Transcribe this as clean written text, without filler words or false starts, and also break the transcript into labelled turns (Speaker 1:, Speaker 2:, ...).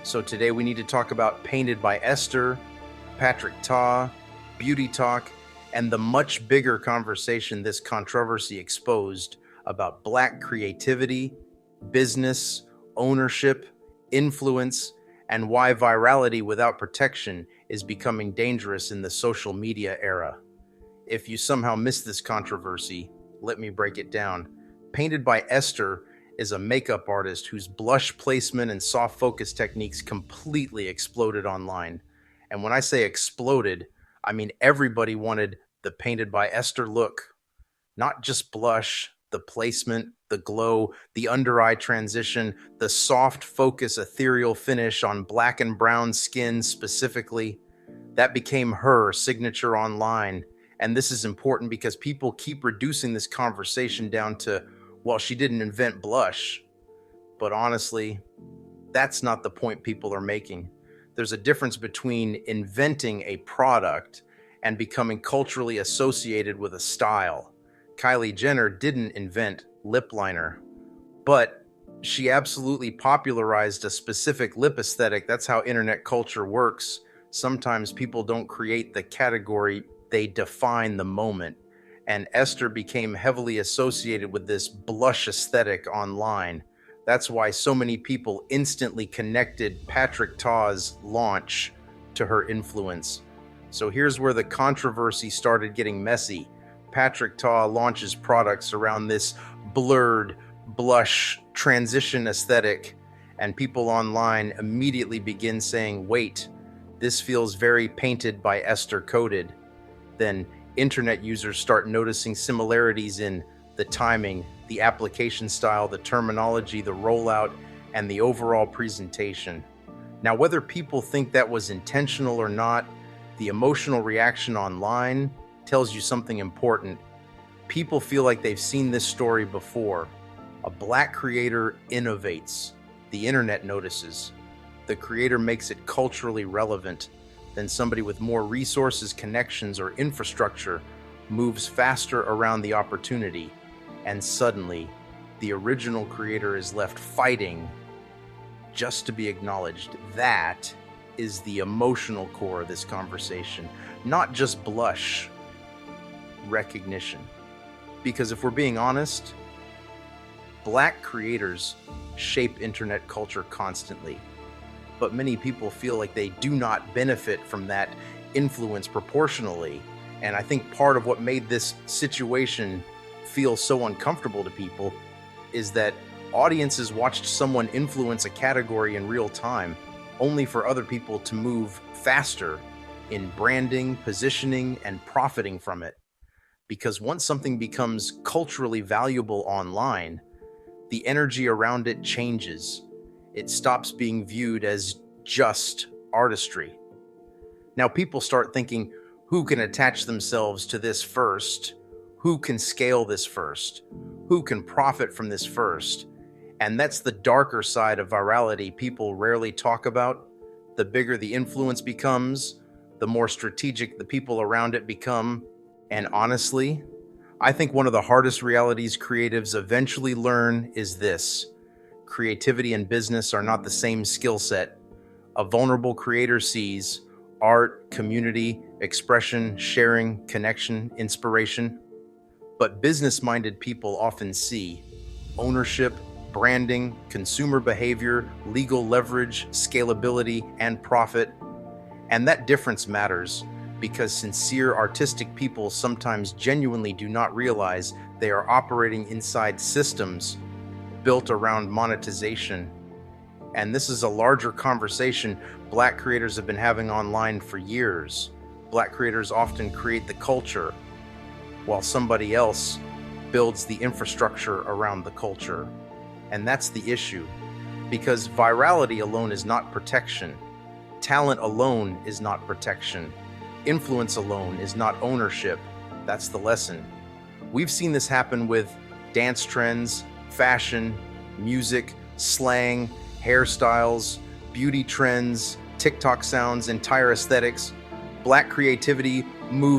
Speaker 1: So today we need to talk about Painted by Esther, Patrick Ta, Beauty Talk, and the much bigger conversation this controversy exposed about Black creativity, business, ownership, influence, and why virality without protection is becoming dangerous in the social media era. If you somehow missed this controversy, let me break it down. Painted by Esther is a makeup artist whose blush placement and soft focus techniques completely exploded online. And when I say exploded, I mean everybody wanted the Painted by Esther look. Not just blush, the placement, the glow, the under eye transition, the soft focus ethereal finish on black and brown skin specifically. That became her signature online. And this is important because people keep reducing this conversation down to, well, she didn't invent blush. But honestly, that's not the point people are making. There's a difference between inventing a product and becoming culturally associated with a style. Kylie Jenner didn't invent lip liner, but she absolutely popularized a specific lip aesthetic. That's how internet culture works. Sometimes people don't create the category, they define the moment. And Esther became heavily associated with this blush aesthetic online. That's why so many people instantly connected Patrick Ta's launch to her influence. So here's where the controversy started getting messy. Patrick Ta launches products around this blurred blush transition aesthetic, and people online immediately begin saying, wait, this feels very Painted by Esther coded. Then internet users start noticing similarities in the timing, the application style, the terminology, the rollout, and the overall presentation. Now, whether people think that was intentional or not, the emotional reaction online tells you something important. People feel like they've seen this story before. A Black creator innovates. The internet notices. The creator makes it culturally relevant. Then somebody with more resources, connections, or infrastructure moves faster around the opportunity. And suddenly, the original creator is left fighting just to be acknowledged. That is the emotional core of this conversation, not just blush, recognition. Because if we're being honest, Black creators shape internet culture constantly. But many people feel like they do not benefit from that influence proportionally. And I think part of what made this situation feel so uncomfortable to people is that audiences watched someone influence a category in real time, only for other people to move faster in branding, positioning, and profiting from it. Because once something becomes culturally valuable online, the energy around it changes. It stops being viewed as just artistry. Now people start thinking, who can attach themselves to this first? Who can scale this first? Who can profit from this first? And that's the darker side of virality people rarely talk about. The bigger the influence becomes, the more strategic the people around it become. And honestly, I think one of the hardest realities creatives eventually learn is this. Creativity and business are not the same skill set. A vulnerable creator sees art, community, expression, sharing, connection, inspiration. But business-minded people often see ownership, branding, consumer behavior, legal leverage, scalability, and profit. And that difference matters because sincere artistic people sometimes genuinely do not realize they are operating inside systems built around monetization. And this is a larger conversation Black creators have been having online for years. Black creators often create the culture, while somebody else builds the infrastructure around the culture. And that's the issue, because virality alone is not protection. Talent alone is not protection. Influence alone is not ownership. That's the lesson. We've seen this happen with dance trends, fashion, music, slang, hairstyles, beauty trends, TikTok sounds, entire aesthetics. Black creativity moves